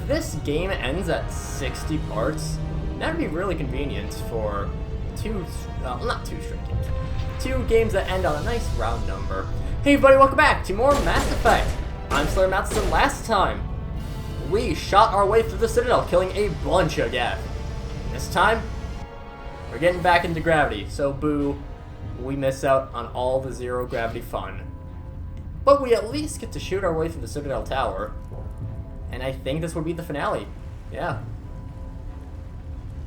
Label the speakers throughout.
Speaker 1: if this game ends at 60 parts, that'd be really convenient for not two straight games. 2 games that end on a nice round number. Hey everybody, welcome back to more Mass Effect. I'm SlayerMathis, and last time, we shot our way through the Citadel, killing a bunch of Geth. This time, we're getting back into gravity, so boo, we miss out on all the zero gravity fun. But we at least get to shoot our way through the Citadel Tower, and I think this will be the finale. Yeah,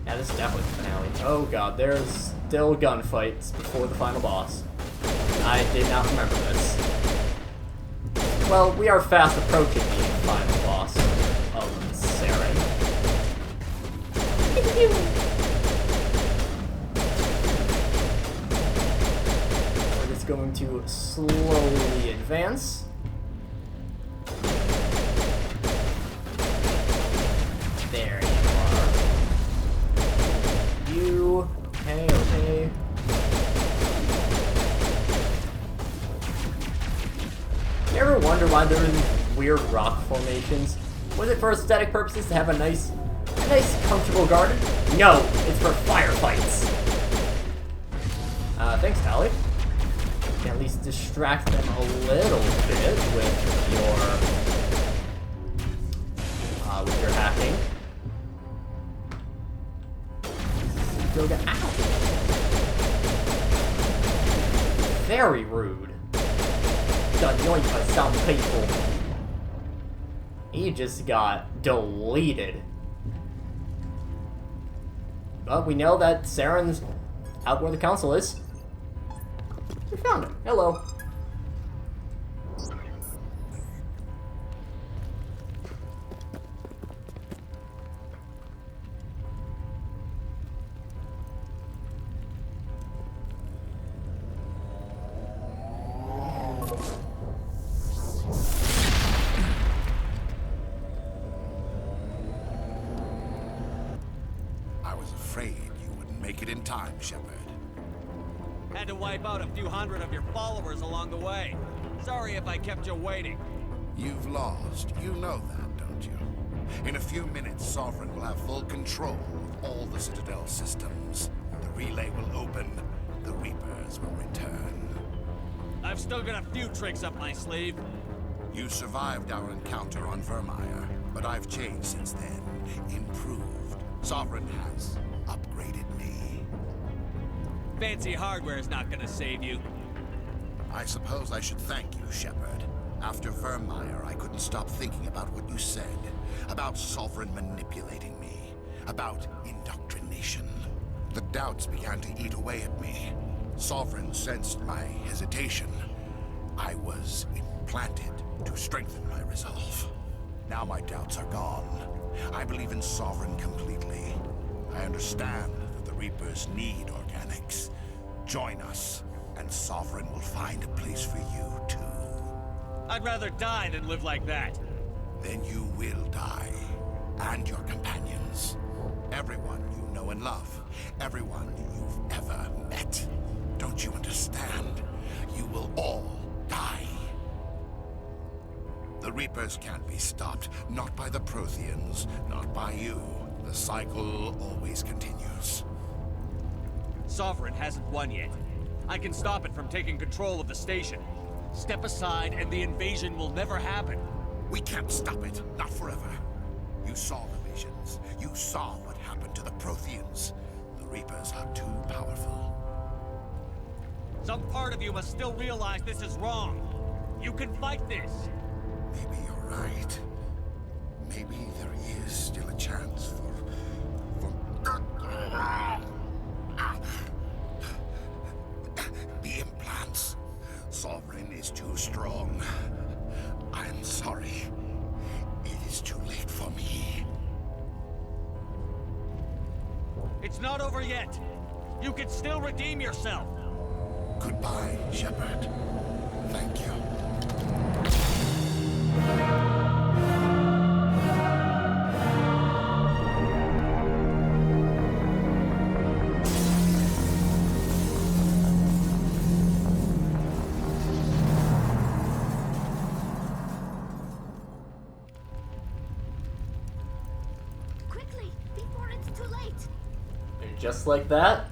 Speaker 1: this is definitely the finale. Oh god, there's still gunfights before the final boss. I did not remember this. Well, we are fast approaching the final boss of Saren. We're just going to slowly advance. There you are. Okay. You ever wonder why there are these weird rock formations? Was it for aesthetic purposes to have a nice comfortable garden? No, it's for firefights. Thanks, Tally. You can at least distract them a little bit with your hacking. Ow! Very rude. Done yoinked by some people. He just got deleted. But we know that Saren's out where the council is. We found him. Hello.
Speaker 2: Time, Shepard.
Speaker 3: Had to wipe out a few hundred of your followers along the way. Sorry if I kept you waiting.
Speaker 2: You've lost. You know that, don't you? In a few minutes, Sovereign will have full control of all the Citadel systems. The relay will open. The Reapers will return.
Speaker 3: I've still got a few tricks up my sleeve.
Speaker 2: You survived our encounter on Vermeer, but I've changed since then. Improved. Sovereign has upgraded me.
Speaker 3: Fancy hardware is not gonna save you.
Speaker 2: I suppose I should thank you, Shepard. After Vermeer, I couldn't stop thinking about what you said. About Sovereign manipulating me. About indoctrination. The doubts began to eat away at me. Sovereign sensed my hesitation. I was implanted to strengthen my resolve. Now my doubts are gone. I believe in Sovereign completely. I understand that the Reapers need organics. Join us, and Sovereign will find a place for you, too.
Speaker 3: I'd rather die than live like that.
Speaker 2: Then you will die. And your companions. Everyone you know and love. Everyone you've ever met. Don't you understand? You will all die. The Reapers can't be stopped. Not by the Protheans. Not by you. The cycle always continues.
Speaker 3: Sovereign hasn't won yet. I can stop it from taking control of the station. Step aside and the invasion will never happen.
Speaker 2: We can't stop it. Not forever. You saw the visions. You saw what happened to the Protheans. The Reapers are too powerful.
Speaker 3: Some part of you must still realize this is wrong. You can fight this.
Speaker 2: Maybe you're right. Maybe there is still a chance for... The implants. Sovereign is too strong. I'm sorry. It is too late for me.
Speaker 3: It's not over yet. You can still redeem yourself.
Speaker 2: Goodbye, Shepard. Thank you.
Speaker 1: And just like that,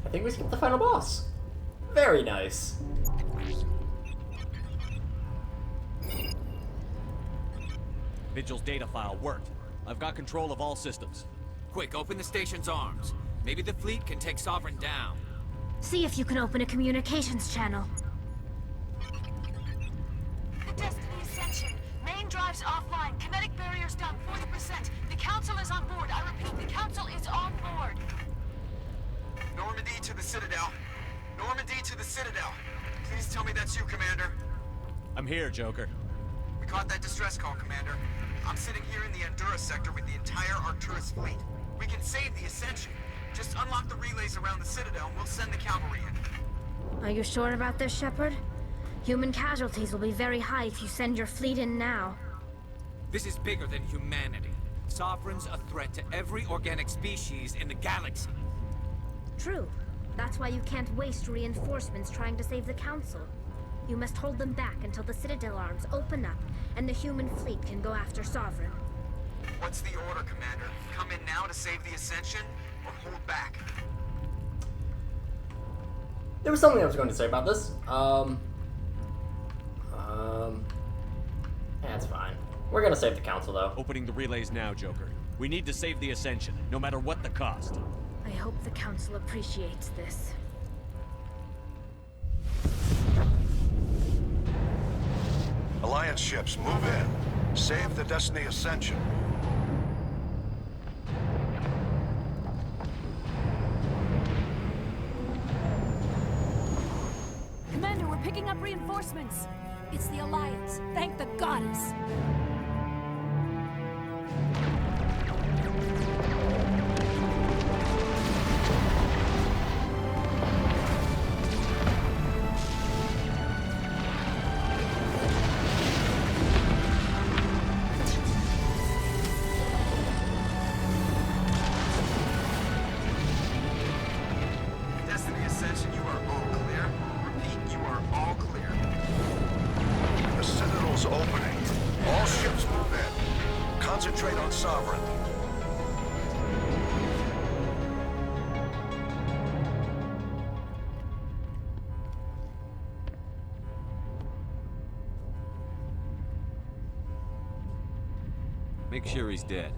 Speaker 1: I think we skipped the final boss. Very nice.
Speaker 3: Vigil's data file worked. I've got control of all systems.
Speaker 4: Quick, open the station's arms. Maybe the fleet can take Sovereign down.
Speaker 5: See if you can open a communications channel.
Speaker 6: The Destiny Ascension. Main drives offline. Kinetic barriers down 40%. The Council is on board. I repeat, the Council is on board.
Speaker 7: Normandy to the Citadel. Normandy to the Citadel. Please tell me that's you, Commander.
Speaker 3: I'm here, Joker.
Speaker 7: We caught that distress call, Commander. I'm sitting here in the Endura sector with the entire Arcturus fleet. We can save the Ascension. Just unlock the relays around the Citadel and we'll send the cavalry in.
Speaker 5: Are you sure about this, Shepard? Human casualties will be very high if you send your fleet in now.
Speaker 4: This is bigger than humanity. Sovereign's a threat to every organic species in the galaxy.
Speaker 5: True. That's why you can't waste reinforcements trying to save the Council. You must hold them back until the Citadel arms open up and the human fleet can go after Sovereign.
Speaker 7: What's the order, Commander? Come in now to save the Ascension, or hold back?
Speaker 1: There was something I was going to say about this. That's fine. We're gonna save the Council, though.
Speaker 3: Opening the relays now, Joker. We need to save the Ascension, no matter what the cost.
Speaker 5: I hope the Council appreciates this.
Speaker 8: Alliance ships, move in. Save the Destiny Ascension.
Speaker 6: Commander, we're picking up reinforcements. It's the Alliance. Thank the goddess.
Speaker 7: Destiny Ascension, you are all clear. Repeat, you are all clear.
Speaker 8: The Citadel's opening. All ships move in. Concentrate on Sovereign.
Speaker 3: Make sure he's dead.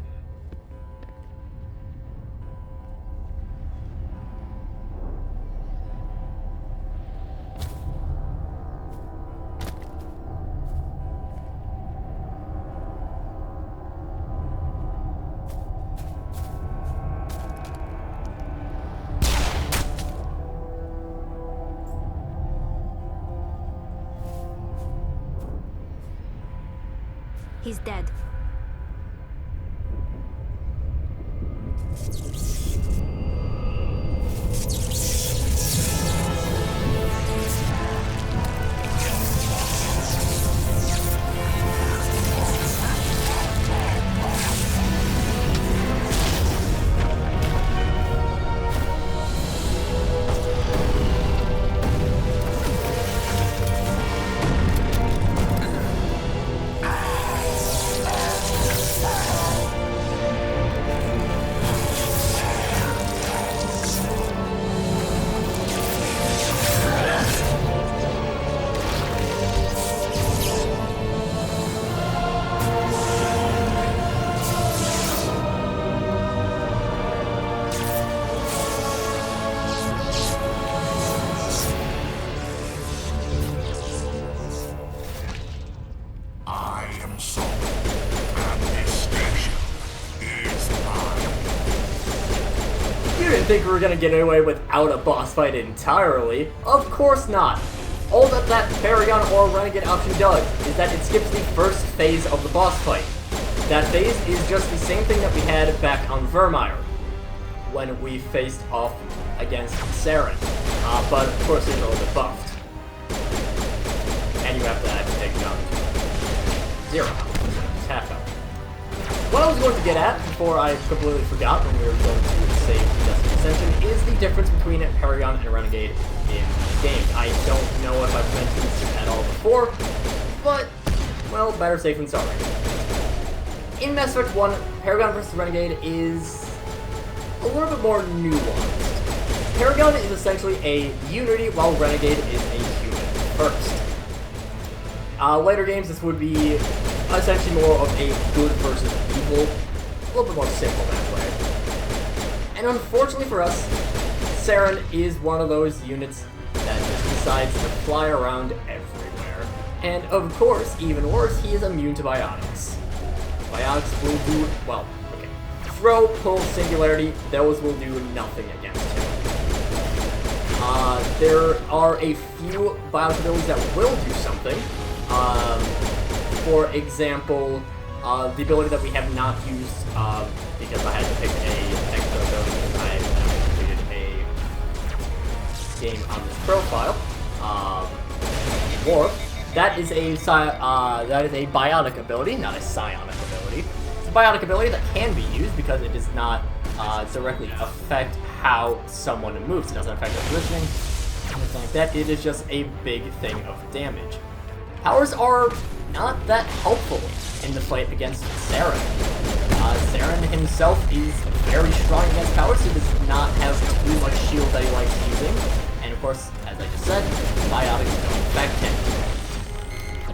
Speaker 5: He's dead.
Speaker 2: I am Saren, and this station is mine.
Speaker 1: You didn't think we were gonna get away without a boss fight entirely? Of course not. All that Paragon or Renegade option does is that it skips the first phase of the boss fight. That phase is just the same thing that we had back on Vermeer, when we faced off against Saren. But of course it's a little bit buffed. And you have to actually take it down to 0. It's half health. What I was going to get at, before I completely forgot when we were going to save Destiny Ascension, is the difference between Paragon and Renegade in the game. I don't know if I've mentioned this at all before, but, well, better safe than sorry. In Mass Effect 1, Paragon versus Renegade is a little bit more nuanced. Paragon is essentially a unity, while Renegade is a human first. Later games, this would be essentially more of a good versus evil, a little bit more simple that way. And unfortunately for us, Saren is one of those units that just decides to fly around everywhere. And of course, even worse, he is immune to biotics. Biotics will do, well, okay. Throw, pull, singularity, those will do nothing against him. There are a few biotic abilities that will do something. For example, the ability that we have not used, because I had to pick a extra ability because I have completed a game on this profile. Warp. That is a biotic ability, not a psionic ability. It's a biotic ability that can be used because it does not directly affect how someone moves. It doesn't affect their positioning, anything like that. It is just a big thing of damage. Powers are not that helpful in the fight against Saren. Saren himself is very strong against powers. He does not have too much shield that he likes using. And of course, as I just said, biotics don't affect him.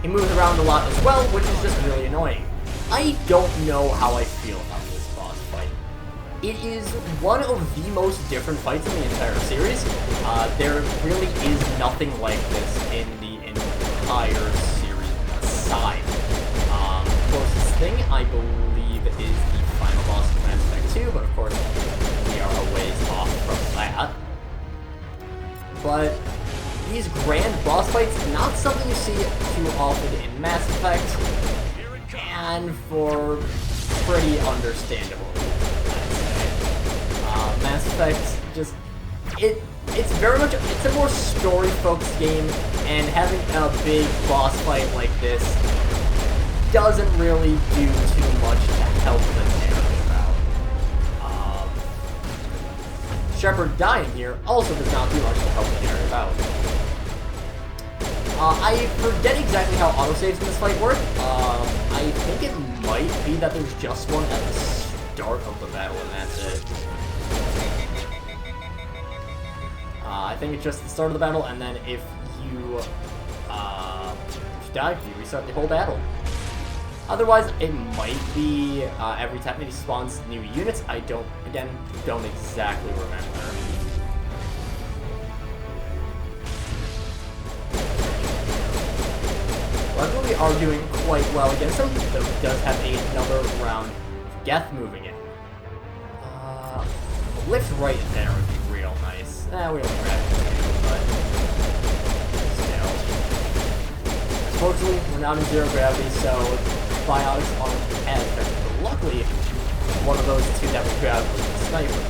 Speaker 1: He moves around a lot as well, which is just really annoying. I don't know how I feel about this boss fight. It is one of the most different fights in the entire series. There really is nothing like this in the entire series aside. Closest thing, I believe, is the final boss of Mass Effect 2, but of course, we are a ways off from that. But these grand boss fights, not something you see too often in Mass Effect, and for pretty understandable reasons, I'd say. Mass Effect, just, it's very much, it's a more story-focused game, and having a big boss fight like this doesn't really do too much to help the narrative out. Shepard dying here also does not do much to help the narrative out. I forget exactly how autosaves in this fight work. I think it might be that there's just one at the start of the battle, and that's it. I think it's just the start of the battle, and then if you die, you restart the whole battle. Otherwise, it might be every time he spawns new units. I don't exactly remember. Luckily, we are doing quite well against him, though he does have another round of Geth moving in. Lift right there would be real nice. We don't grab it, but still. Unfortunately, we're not in zero gravity, so biotics aren't as effective. But luckily, one of those two that we grabbed was the sniper.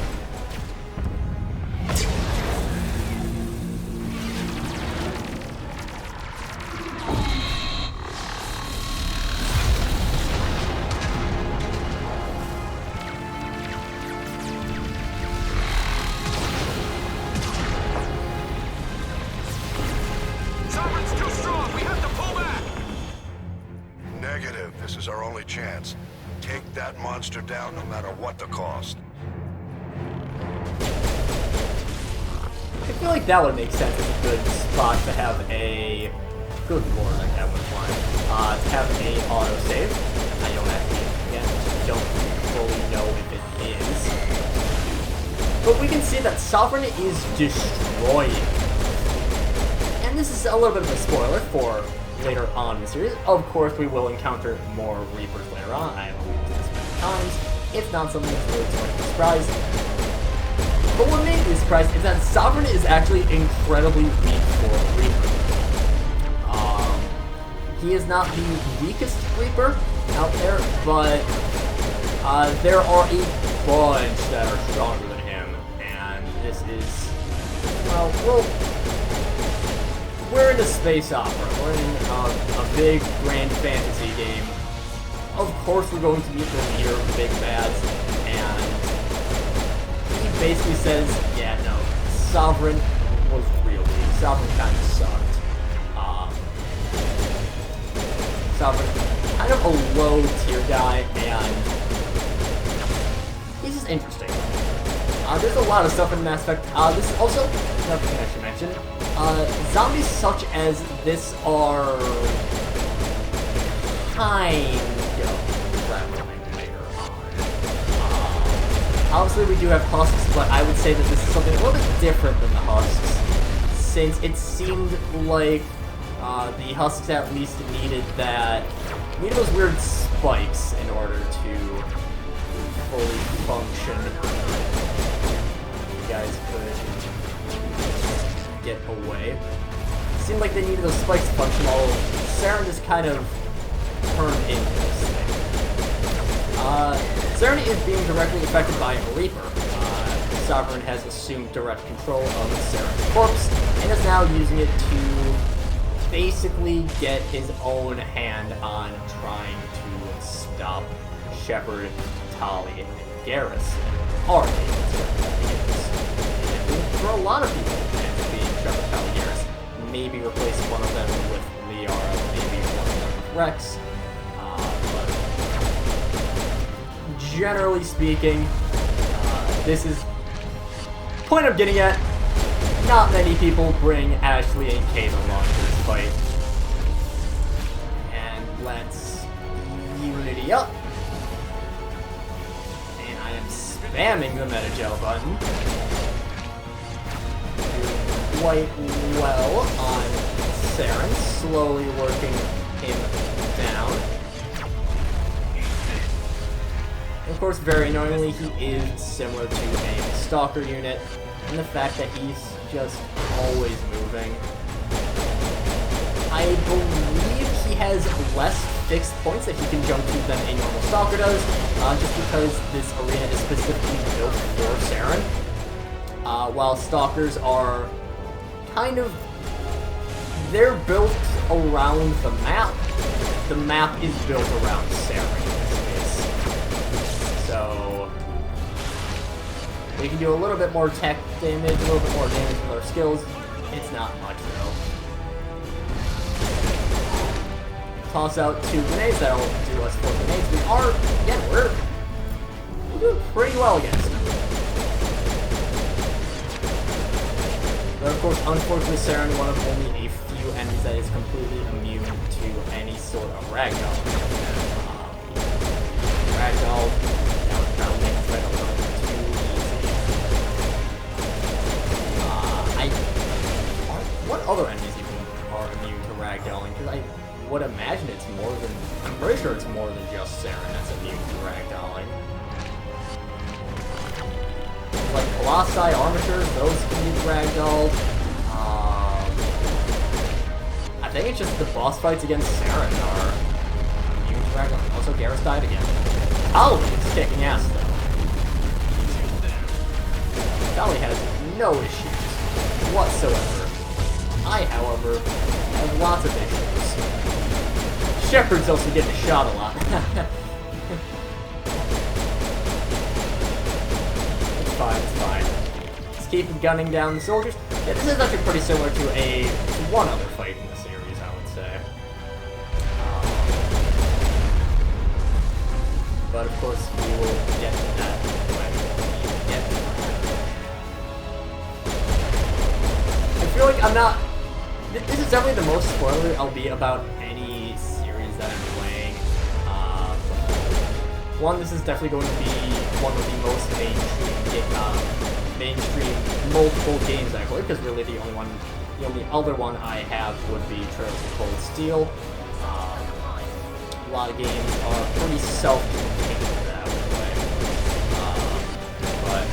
Speaker 8: This is our only chance. Take that monster down no matter what the cost.
Speaker 1: I feel like that would make sense as a good spot to have a... Good lord, like that one flying. To have a autosave. I don't actually, again, don't fully know if it is. But we can see that Sovereign is destroying. And this is a little bit of a spoiler for later on in the series. Of course, we will encounter more Reapers later on. I have alluded to this many times. It's not something that's really too much of a surprise. But what made me surprised is that Sovereign is actually incredibly weak for Reaper. He is not the weakest Reaper out there, but there are a bunch that are stronger than him, and this is, well, we're in a space opera. We're in a big, grand fantasy game. Of course, we're going to meet the leader of the big bads, and he basically says, yeah, no, Sovereign was real weak. Sovereign kind of sucked. Sovereign, kind of a low-tier guy, and he's just interesting. There's a lot of stuff in Mass Effect. This is also another thing I should mention. Zombies such as this are kind of prevalent later on. Obviously, we do have husks, but I would say that this is something a little bit different than the husks, since it seemed like the husks at least needed those weird spikes in order to fully function. You guys could get away. It seemed like they needed those spikes to function, while Saren just kind of turned into this thing. Saren is being directly affected by a Reaper. Sovereign has assumed direct control of Saren's corpse, and is now using it to basically get his own hand on trying to stop Shepard, Tali, and Garrus. Or for a lot of people, it ends up being Shepard, Tali, Garrus. Maybe replace one of them with Liara, maybe one of them with Rex. But generally speaking, this is point I'm getting at. Not many people bring Ashley and Kate along to this fight. And let's Unity up. And I am spamming the Metagel button. Doing quite well on Saren, slowly working him down. And of course, very annoyingly, he is similar to a Stalker unit, and the fact that he's just always moving. I believe he has less fixed points that he can jump to than a normal Stalker does, just because this arena is specifically built for Saren. While Stalkers are kind of... they're built around the map. The map is built around Saren in this case. So we can do a little bit more tech damage, a little bit more damage with our skills. It's not much, though. Toss out 2 grenades, that'll do us 4 grenades. We are, again, we're doing pretty well against them. But of course, unfortunately, Saren, one of only a few enemies that is completely immune to any sort of ragdoll. Ragdoll, that would probably make this fight a little bit too easy. What other enemies even are immune to ragdolling? Because I would imagine it's more than... I'm pretty sure it's more than just Saren that's immune to ragdolling. Like Colossi, Armatures, those can be ragdolled. I think it's just the boss fights against Saren are immune to ragdolling. Also, Garrus died again. Tali is kicking ass, though. Tali has no issues whatsoever. I, however, have lots of issues. Shepard's also getting shot a lot. It's fine, it's fine. Let's keep gunning down the soldiers. Yeah, this is actually pretty similar to one other fight in the series, I would say. But of course, we will get to that when we get to that. I feel like I'm not... This is definitely the most spoilery I'll be about any series that I'm playing. One, this is definitely going to be one of the most mainstream multiple games I play, because really the only other one I have would be Trails of Cold Steel. A lot of games are pretty self-contained that way. But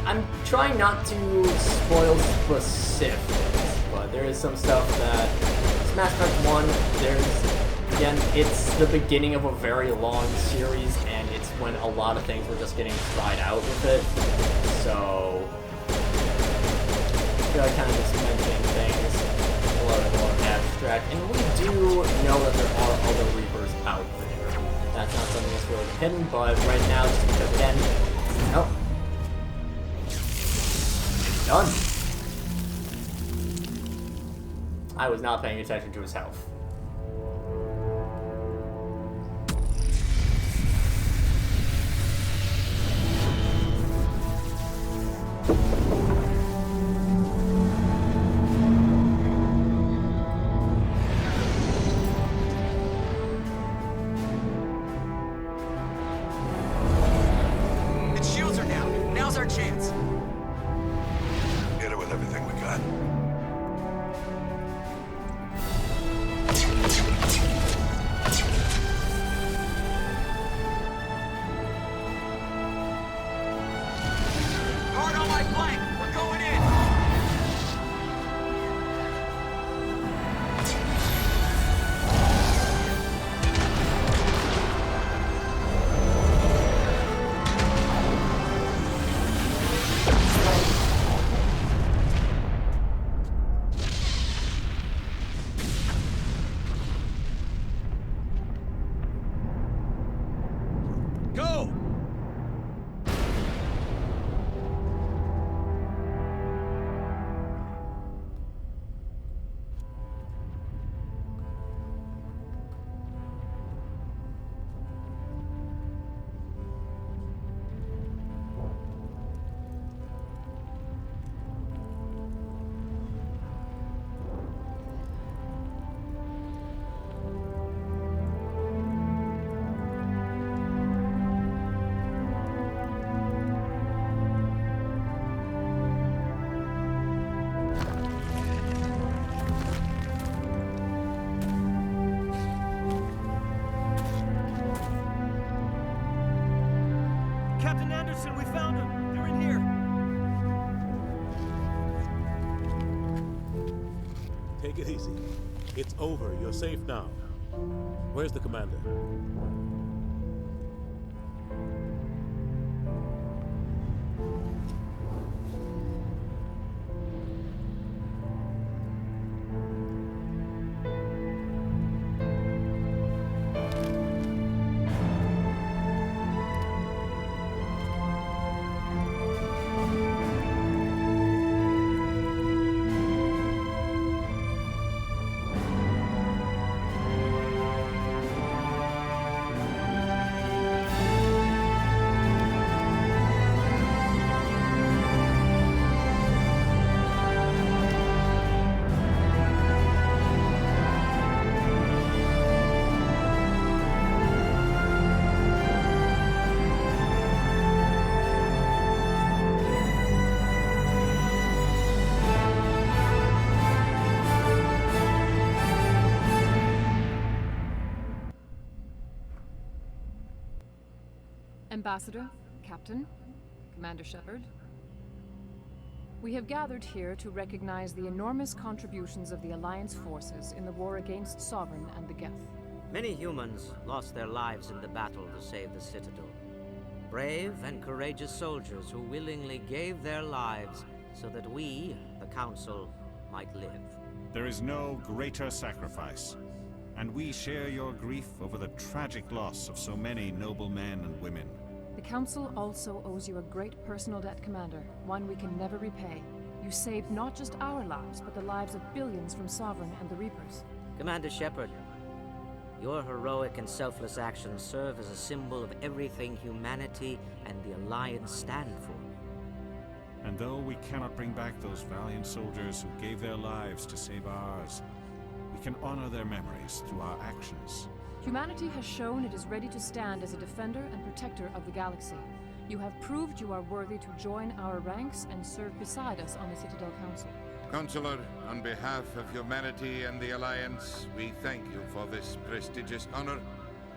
Speaker 1: I'm trying not to spoil specifics, but there is some stuff that Mass Effect 1, again, it's the beginning of a very long series, and it's when a lot of things were just getting tried out with it. So I feel like kind of just mentioning things a little more abstract, and we do know that there are other Reapers out there. That's not something that's really hidden, but right now, just because again, nope. It's done. I was not paying attention to his health.
Speaker 7: Its shields are down. Now's our chance.
Speaker 8: Hit it with everything we got.
Speaker 7: Hard on my flank. We're going in.
Speaker 3: Go!
Speaker 9: Captain Anderson, we found them. They're in here.
Speaker 10: Take it easy. It's over. You're safe now. Where's the commander?
Speaker 11: Ambassador, Captain, Commander Shepard. We have gathered here to recognize the enormous contributions of the Alliance forces in the war against Sovereign and the Geth.
Speaker 12: Many humans lost their lives in the battle to save the Citadel. Brave and courageous soldiers who willingly gave their lives so that we, the Council, might live.
Speaker 13: There is no greater sacrifice, and we share your grief over the tragic loss of so many noble men and women.
Speaker 11: The Council also owes you a great personal debt, Commander, one we can never repay. You saved not just our lives, but the lives of billions from Sovereign and the Reapers.
Speaker 12: Commander Shepard, your heroic and selfless actions serve as a symbol of everything humanity and the Alliance stand for.
Speaker 13: And though we cannot bring back those valiant soldiers who gave their lives to save ours, we can honor their memories through our actions.
Speaker 11: Humanity has shown it is ready to stand as a defender and protector of the galaxy. You have proved you are worthy to join our ranks and serve beside us on the Citadel Council.
Speaker 14: Counselor, on behalf of humanity and the Alliance, we thank you for this prestigious honor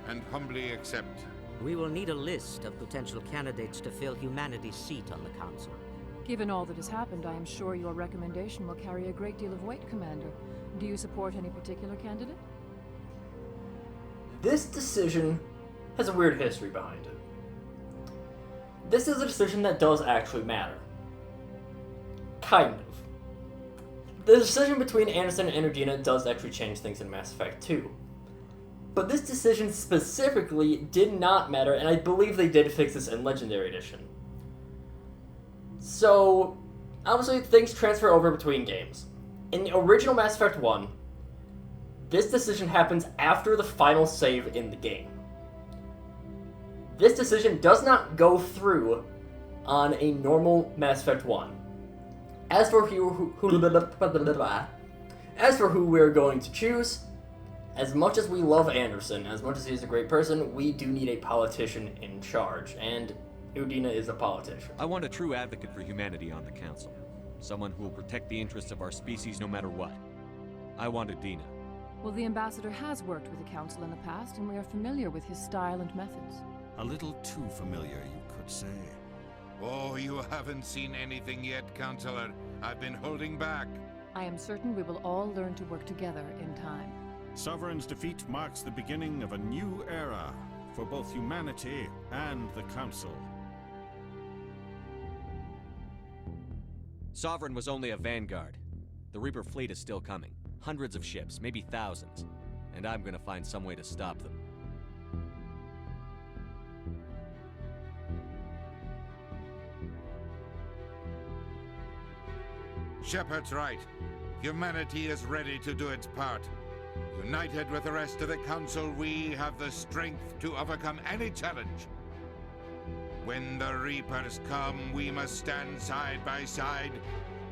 Speaker 14: and humbly accept.
Speaker 12: We will need a list of potential candidates to fill humanity's seat on the Council.
Speaker 11: Given all that has happened, I am sure your recommendation will carry a great deal of weight, Commander. Do you support any particular candidate?
Speaker 1: This decision has a weird history behind it. This is a decision that does actually matter. Kind of. The decision between Anderson and Energena does actually change things in Mass Effect 2. But this decision specifically did not matter, and I believe they did fix this in Legendary Edition. So, obviously things transfer over between games. In the original Mass Effect 1, this decision happens after the final save in the game. This decision does not go through on a normal Mass Effect 1. As for who we're going to choose, as much as we love Anderson, as much as he's a great person, we do need a politician in charge, and Udina is a politician.
Speaker 3: I want a true advocate for humanity on the Council. Someone who will protect the interests of our species no matter what. I want Udina.
Speaker 11: Well, the Ambassador has worked with the Council in the past, and we are familiar with his style and methods.
Speaker 13: A little too familiar, you could say.
Speaker 14: Oh, you haven't seen anything yet, Counselor. I've been holding back.
Speaker 11: I am certain we will all learn to work together in time.
Speaker 13: Sovereign's defeat marks the beginning of a new era for both humanity and the Council.
Speaker 3: Sovereign was only a vanguard. The Reaper fleet is still coming. Hundreds of ships, maybe thousands. And I'm gonna find some way to stop them.
Speaker 14: Shepard's right. Humanity is ready to do its part. United with the rest of the Council, we have the strength to overcome any challenge. When the Reapers come, we must stand side by side.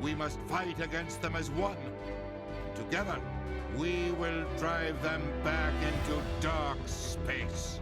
Speaker 14: We must fight against them as one. Together, we will drive them back into dark space.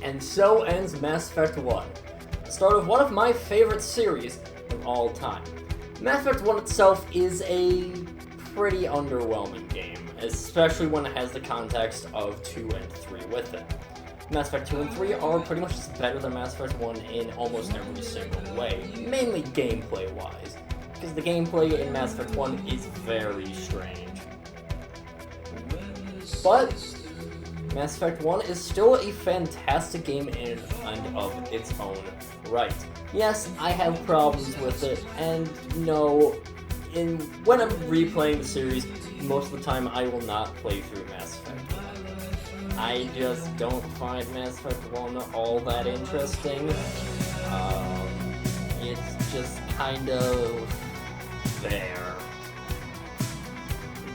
Speaker 1: And so ends Mass Effect 1, the start of one of my favorite series of all time. Mass Effect 1 itself is a pretty underwhelming game, especially when it has the context of 2 and 3 with it. Mass Effect 2 and 3 are pretty much just better than Mass Effect 1 in almost every single way, mainly gameplay-wise, because the gameplay in Mass Effect 1 is very strange. But Mass Effect 1 is still a fantastic game in and of its own right. Yes, I have problems with it, and no, when I'm replaying the series, most of the time I will not play through Mass Effect 1. I just don't find Mass Effect 1 all that interesting. It's just kind of there.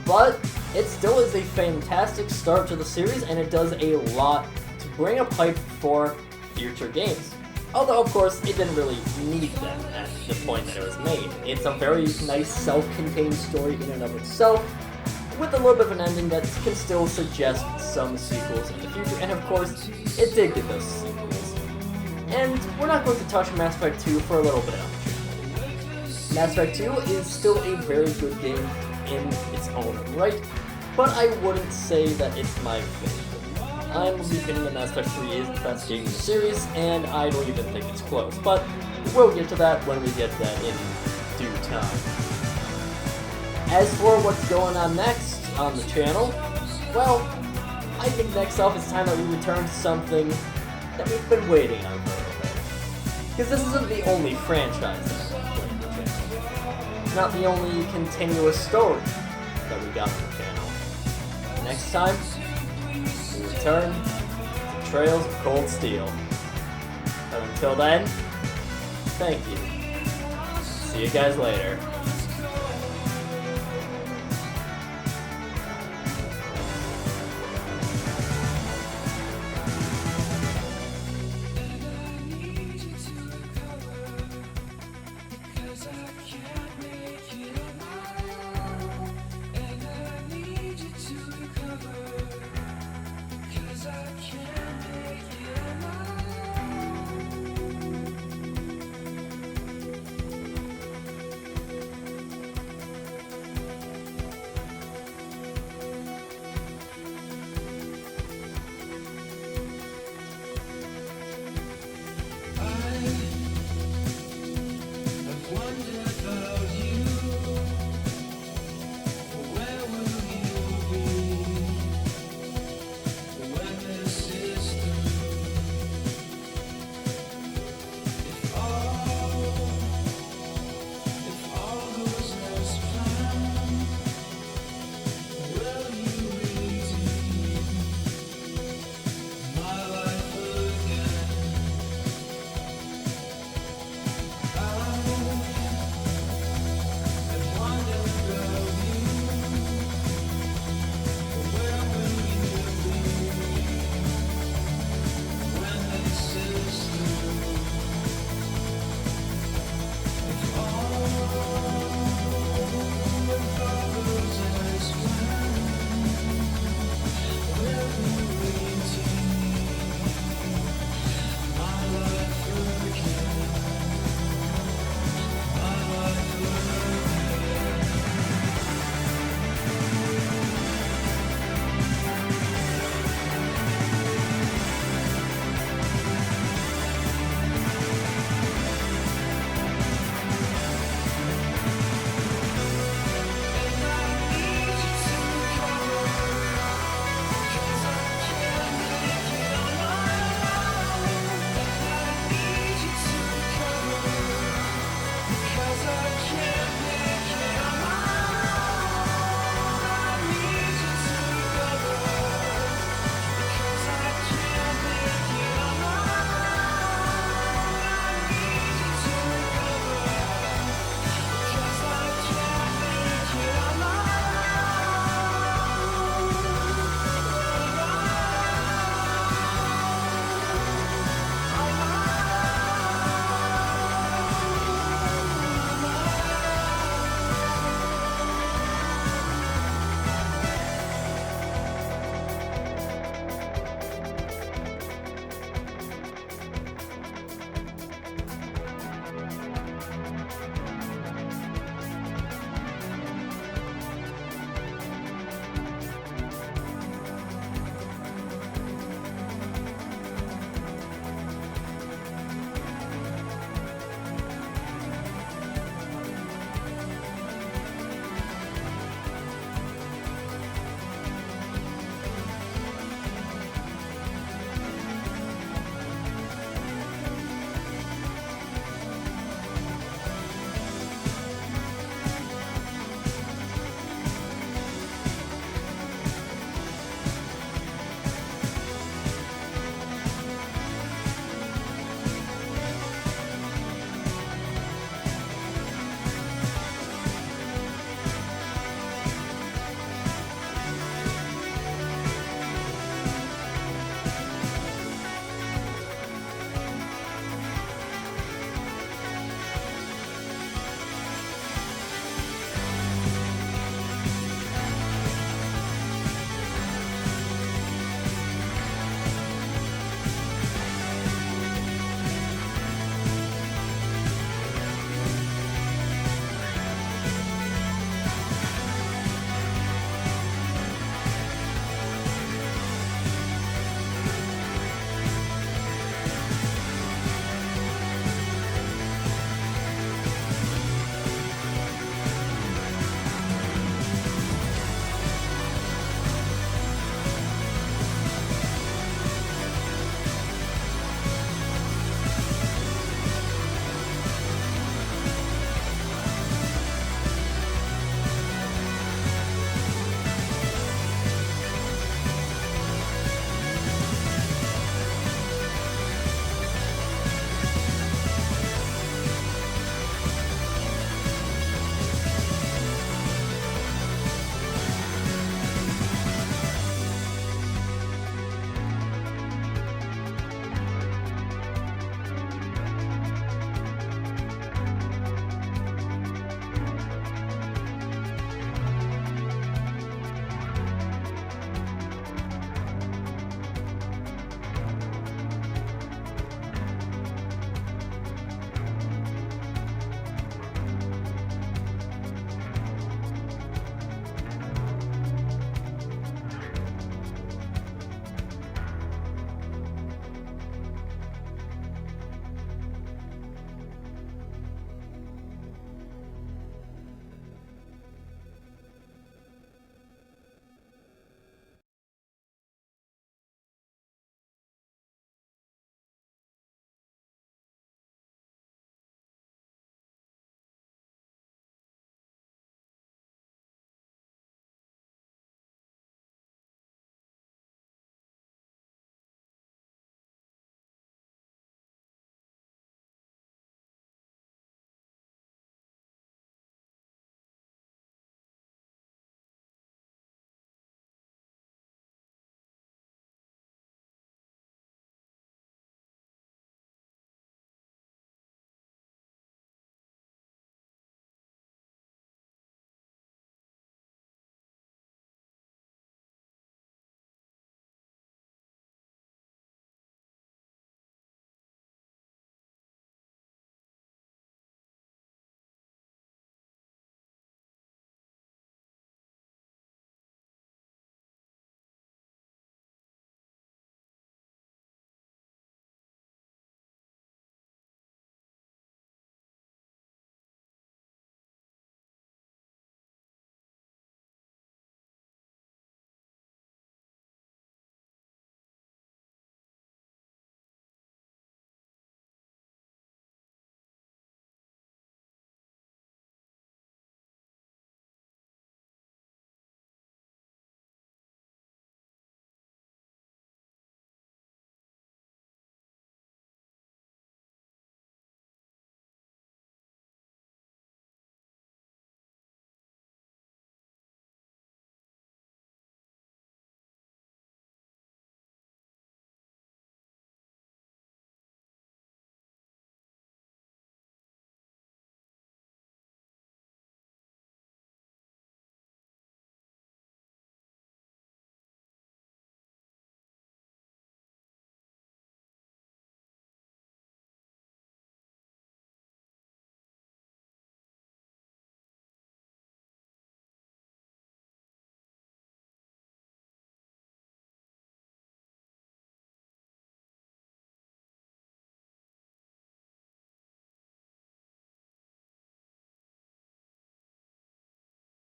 Speaker 1: But it still is a fantastic start to the series, and it does a lot to bring a pipe for future games. Although, of course, it didn't really need them at the point that it was made. It's a very nice self-contained story in and of itself, with a little bit of an ending that can still suggest some sequels in the future. And of course, it did get those sequels. And we're not going to touch Mass Effect 2 for a little bit on the channel. Mass Effect 2 is still a very good game in its own right, but I wouldn't say that it's my favorite. I'm of the opinion that Mass Effect 3 is the best game in the series, and I don't even think it's close, but we'll get to that when we get to that in due time. As for what's going on next on the channel, well, I think next off it's time that we return to something that we've been waiting on for a little bit. Because this isn't the only franchise that I've played on the channel. It's not the only continuous story that we got on the channel. Next time, we return to Trails of Cold Steel. But until then, thank you. See you guys later.
Speaker 15: I can't make